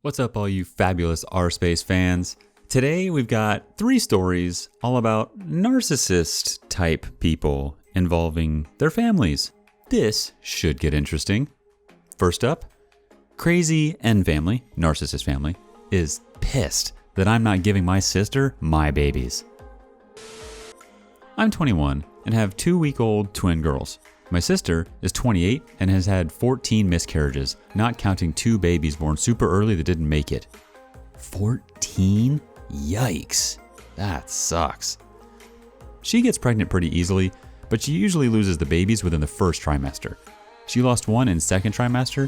What's up, all you fabulous rSpace fans? Today we've got 3 stories all about narcissist type people involving their families. This should get interesting. First up, Crazy N family, narcissist family, is pissed that I'm not giving my sister my babies. I'm 21 and have 2-week-old twin girls. My sister is 28 and has had 14 miscarriages, not counting 2 babies born super early that didn't make it. 14? Yikes. That sucks. She gets pregnant pretty easily, but she usually loses the babies within the first trimester. She lost one in second trimester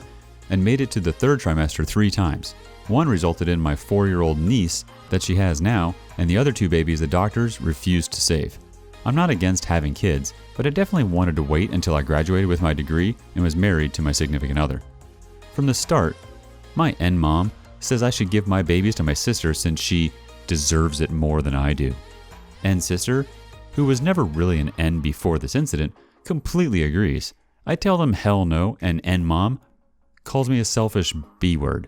and made it to the third trimester 3 times. One resulted in my 4-year-old niece that she has now, and the other 2 babies the doctors refused to save. I'm not against having kids, but I definitely wanted to wait until I graduated with my degree and was married to my significant other. From the start, my N mom says I should give my babies to my sister since she deserves it more than I do. N sister, who was never really an N before this incident, completely agrees. I tell them hell no, and N mom calls me a selfish B word.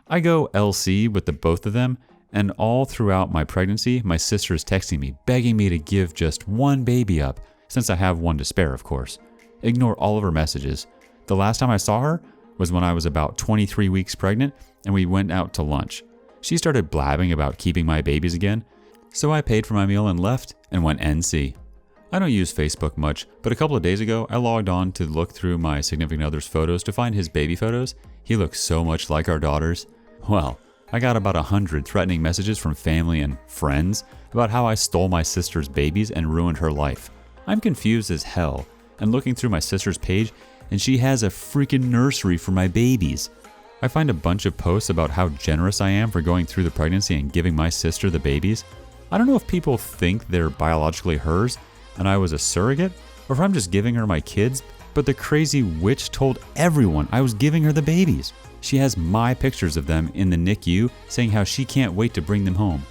I go LC with the both of them, and all throughout my pregnancy, my sister is texting me, begging me to give just one baby up, since I have one to spare, of course. Ignore all of her messages. The last time I saw her was when I was about 23 weeks pregnant, and we went out to lunch. She started blabbing about keeping my babies again, so I paid for my meal and left and went NC. I don't use Facebook much, but a couple of days ago, I logged on to look through my significant other's photos to find his baby photos. He looks so much like our daughters. Well, I got about 100 threatening messages from family and friends about how I stole my sister's babies and ruined her life. I'm confused as hell and looking through my sister's page, and she has a freaking nursery for my babies. I find a bunch of posts about how generous I am for going through the pregnancy and giving my sister the babies. I don't know if people think they're biologically hers and I was a surrogate, or if I'm just giving her my kids, but the crazy witch told everyone I was giving her the babies. She has my pictures of them in the NICU saying how she can't wait to bring them home.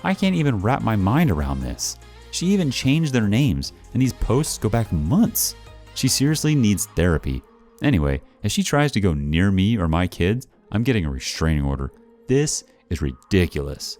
I can't even wrap my mind around this. She even changed their names, and these posts go back months. She seriously needs therapy. Anyway, if she tries to go near me or my kids, I'm getting a restraining order. This is ridiculous.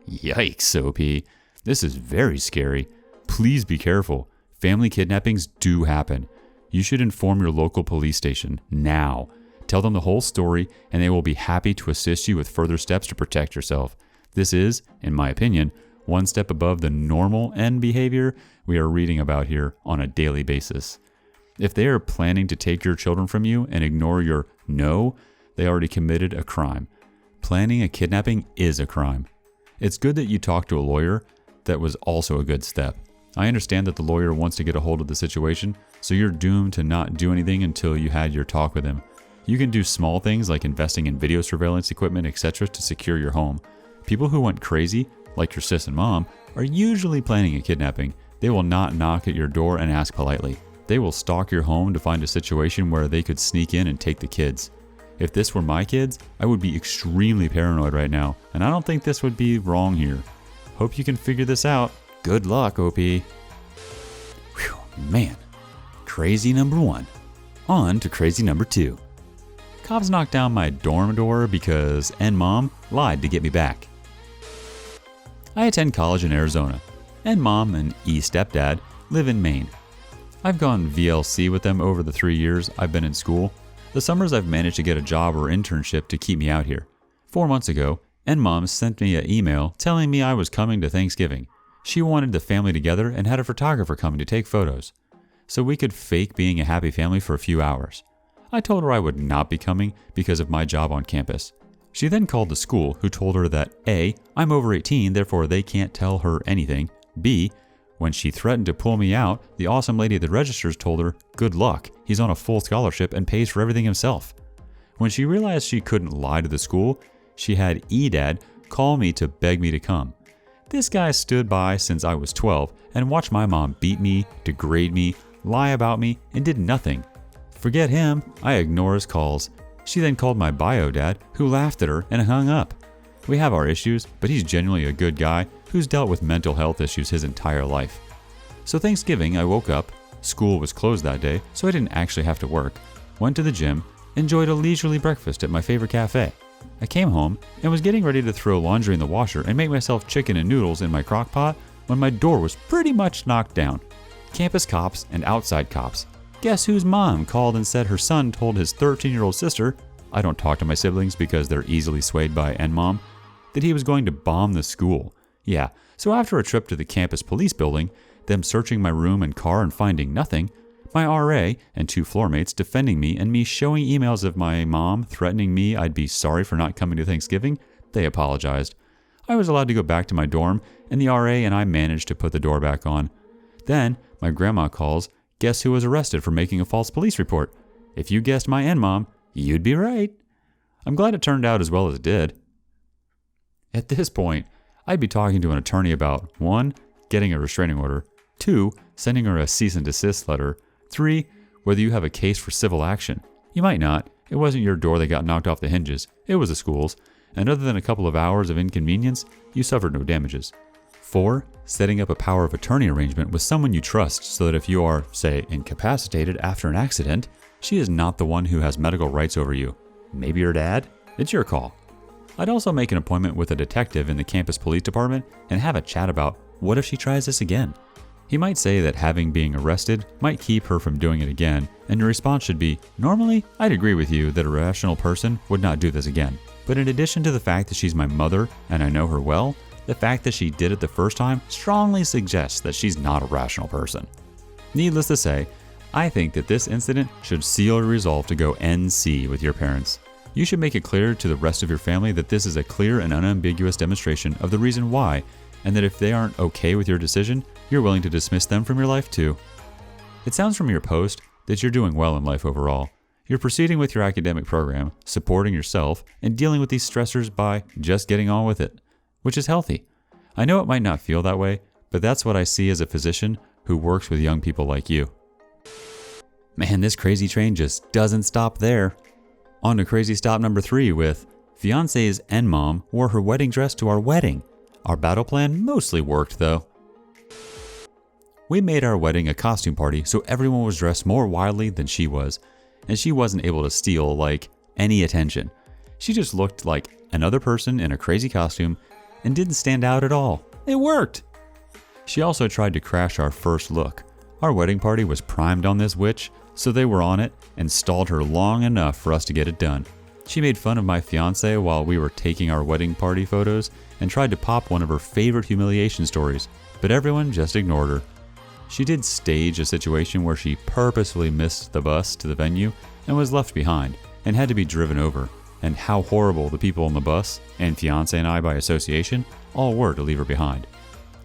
Yikes, OP. This is very scary. Please be careful. Family kidnappings do happen. You should inform your local police station now. Tell them the whole story, and they will be happy to assist you with further steps to protect yourself. This is, in my opinion, one step above the normal N behavior we are reading about here on a daily basis. If they are planning to take your children from you and ignore your no, they already committed a crime. Planning a kidnapping is a crime. It's good that you talked to a lawyer. That was also a good step. I understand that the lawyer wants to get a hold of the situation, so you're doomed to not do anything until you had your talk with him. You can do small things like investing in video surveillance equipment, etc. to secure your home. People who went crazy, like your sis and mom, are usually planning a kidnapping. They will not knock at your door and ask politely. They will stalk your home to find a situation where they could sneak in and take the kids. If this were my kids, I would be extremely paranoid right now, and I don't think this would be wrong here. Hope you can figure this out. Good luck, OP. Whew, man. Crazy number 1. On to crazy number 2. Cops knocked down my dorm door because N-Mom lied to get me back. I attend college in Arizona. N-Mom and E-Stepdad live in Maine. I've gone VLC with them over the 3 years I've been in school. The summers I've managed to get a job or internship to keep me out here. 4 months ago, N-Mom sent me an email telling me I was coming to Thanksgiving. She wanted the family together and had a photographer coming to take photos, so we could fake being a happy family for a few hours. I told her I would not be coming because of my job on campus. She then called the school, who told her that A, I'm over 18, therefore they can't tell her anything. B, when she threatened to pull me out, the awesome lady at the registers told her, good luck, he's on a full scholarship and pays for everything himself. When she realized she couldn't lie to the school, she had E-Dad call me to beg me to come. This guy stood by since I was 12 and watched my mom beat me, degrade me, lie about me, and did nothing. Forget him, I ignore his calls. She then called my bio dad, who laughed at her and hung up. We have our issues, but he's genuinely a good guy who's dealt with mental health issues his entire life. So Thanksgiving, I woke up, school was closed that day, so I didn't actually have to work, went to the gym, enjoyed a leisurely breakfast at my favorite cafe. I came home and was getting ready to throw laundry in the washer and make myself chicken and noodles in my crock pot when my door was pretty much knocked down. Campus cops and outside cops. Guess whose mom called and said her son told his 13-year-old sister, I don't talk to my siblings because they're easily swayed by mom, that he was going to bomb the school. Yeah, so after a trip to the campus police building, them searching my room and car and finding nothing, my RA and 2 floor mates defending me and me showing emails of my mom threatening me I'd be sorry for not coming to Thanksgiving, they apologized. I was allowed to go back to my dorm, and the RA and I managed to put the door back on. Then, my grandma calls, guess who was arrested for making a false police report? If you guessed my mom, you'd be right. I'm glad it turned out as well as it did. At this point, I'd be talking to an attorney about 1. Getting a restraining order, 2. Sending her a cease and desist letter, 3. Whether you have a case for civil action. You might not. It wasn't your door that got knocked off the hinges. It was the school's. And other than a couple of hours of inconvenience, you suffered no damages. 4. Setting up a power of attorney arrangement with someone you trust so that if you are, say, incapacitated after an accident, she is not the one who has medical rights over you. Maybe your dad? It's your call. I'd also make an appointment with a detective in the campus police department and have a chat about what if she tries this again. He might say that having being arrested might keep her from doing it again, and your response should be, normally, I'd agree with you that a rational person would not do this again. But in addition to the fact that she's my mother and I know her well, the fact that she did it the first time strongly suggests that she's not a rational person. Needless to say, I think that this incident should seal your resolve to go NC with your parents. You should make it clear to the rest of your family that this is a clear and unambiguous demonstration of the reason why, and that if they aren't okay with your decision, you're willing to dismiss them from your life too. It sounds from your post that you're doing well in life overall. You're proceeding with your academic program, supporting yourself, and dealing with these stressors by just getting on with it, which is healthy. I know it might not feel that way, but that's what I see as a physician who works with young people like you. Man, this crazy train just doesn't stop there. On to crazy stop number 3 with, fiance's mom wore her wedding dress to our wedding. Our battle plan mostly worked though. We made our wedding a costume party so everyone was dressed more wildly than she was, and she wasn't able to steal, any attention. She just looked like another person in a crazy costume and didn't stand out at all. It worked! She also tried to crash our first look. Our wedding party was primed on this witch, so they were on it and stalled her long enough for us to get it done. She made fun of my fiance while we were taking our wedding party photos and tried to pop one of her favorite humiliation stories, but everyone just ignored her. She did stage a situation where she purposefully missed the bus to the venue and was left behind and had to be driven over, and how horrible the people on the bus, and fiance and I by association, all were to leave her behind.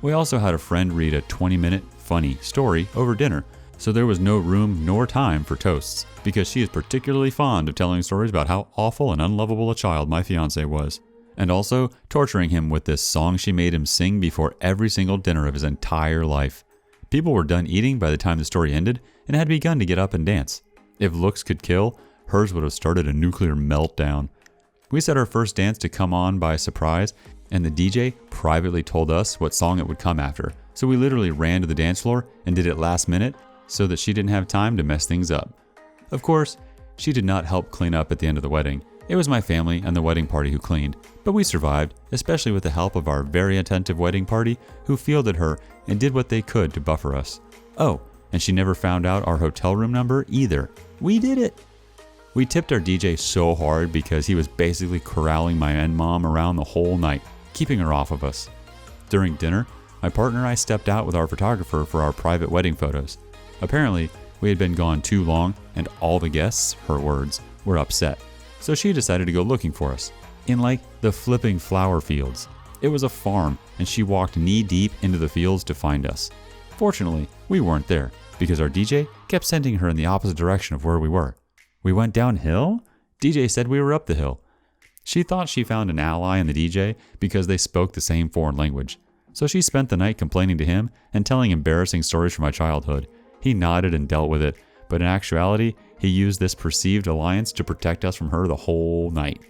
We also had a friend read a 20-minute funny story over dinner, so there was no room nor time for toasts, because she is particularly fond of telling stories about how awful and unlovable a child my fiance was, and also torturing him with this song she made him sing before every single dinner of his entire life. People were done eating by the time the story ended and had begun to get up and dance. If looks could kill, hers would have started a nuclear meltdown. We set our first dance to come on by surprise, and the DJ privately told us what song it would come after, so we literally ran to the dance floor and did it last minute so that she didn't have time to mess things up. Of course, she did not help clean up at the end of the wedding. It was my family and the wedding party who cleaned, but we survived, especially with the help of our very attentive wedding party who fielded her and did what they could to buffer us. Oh, and she never found out our hotel room number either. We did it! We tipped our DJ so hard because he was basically corralling my mom around the whole night, keeping her off of us. During dinner, my partner and I stepped out with our photographer for our private wedding photos. Apparently, we had been gone too long and all the guests, her words, were upset. So she decided to go looking for us, in the flipping flower fields. It was a farm, and she walked knee-deep into the fields to find us. Fortunately, we weren't there, because our DJ kept sending her in the opposite direction of where we were. We went downhill? DJ said we were up the hill. She thought she found an ally in the DJ because they spoke the same foreign language. So she spent the night complaining to him and telling embarrassing stories from my childhood. He nodded and dealt with it, but in actuality, he used this perceived alliance to protect us from her the whole night.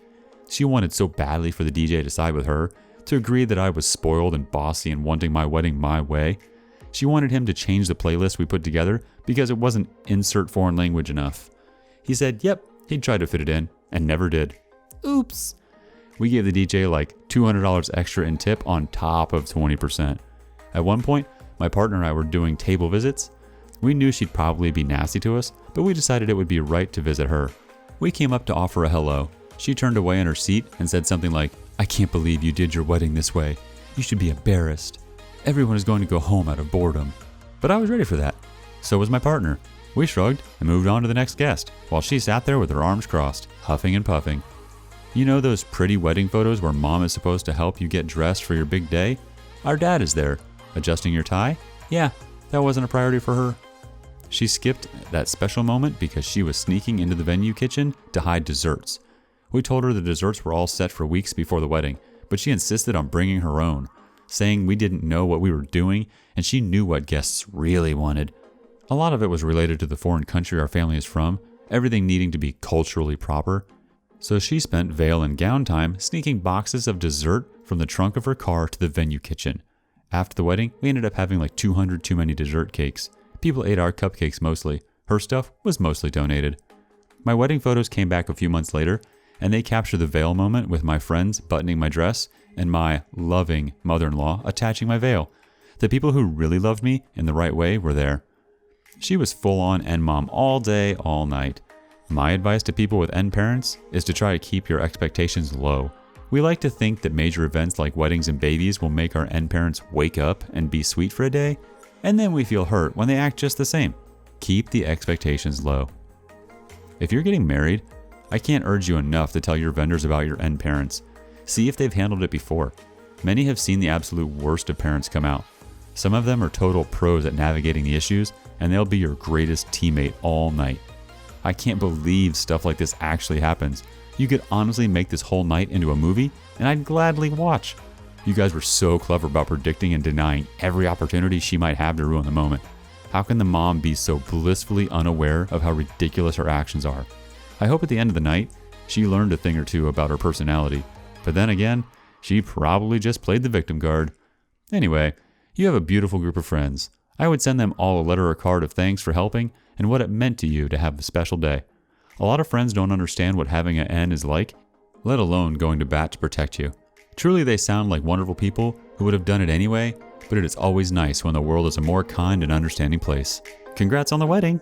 She wanted so badly for the DJ to side with her, to agree that I was spoiled and bossy and wanting my wedding my way. She wanted him to change the playlist we put together because it wasn't insert foreign language enough. He said, yep, he'd try to fit it in, and never did. Oops! We gave the DJ like $200 extra in tip on top of 20%. At one point, my partner and I were doing table visits. We knew she'd probably be nasty to us, but we decided it would be right to visit her. We came up to offer a hello. She turned away in her seat and said something like, "I can't believe you did your wedding this way. You should be embarrassed. Everyone is going to go home out of boredom." But I was ready for that. So was my partner. We shrugged and moved on to the next guest, while she sat there with her arms crossed, huffing and puffing. You know those pretty wedding photos where mom is supposed to help you get dressed for your big day? Our dad is there. Adjusting your tie? Yeah, that wasn't a priority for her. She skipped that special moment because she was sneaking into the venue kitchen to hide desserts. We told her the desserts were all set for weeks before the wedding, but she insisted on bringing her own, saying we didn't know what we were doing and she knew what guests really wanted. A lot of it was related to the foreign country our family is from, everything needing to be culturally proper. So she spent veil and gown time sneaking boxes of dessert from the trunk of her car to the venue kitchen. After the wedding, we ended up having like 200 too many dessert cakes. People ate our cupcakes mostly. Her stuff was mostly donated. My wedding photos came back a few months later, and they capture the veil moment with my friends buttoning my dress and my loving mother-in-law attaching my veil. The people who really loved me in the right way were there. She was full-on N mom all day, all night. My advice to people with N parents is to try to keep your expectations low. We like to think that major events like weddings and babies will make our N parents wake up and be sweet for a day, and then we feel hurt when they act just the same. Keep the expectations low. If you're getting married, I can't urge you enough to tell your vendors about your N parents. See if they've handled it before. Many have seen the absolute worst of parents come out. Some of them are total pros at navigating the issues, and they'll be your greatest teammate all night. I can't believe stuff like this actually happens. You could honestly make this whole night into a movie, and I'd gladly watch. You guys were so clever about predicting and denying every opportunity she might have to ruin the moment. How can the mom be so blissfully unaware of how ridiculous her actions are? I hope at the end of the night, she learned a thing or two about her personality. But then again, she probably just played the victim card. Anyway, you have a beautiful group of friends. I would send them all a letter or card of thanks for helping and what it meant to you to have a special day. A lot of friends don't understand what having an N is like, let alone going to bat to protect you. Truly, they sound like wonderful people who would have done it anyway, but it is always nice when the world is a more kind and understanding place. Congrats on the wedding!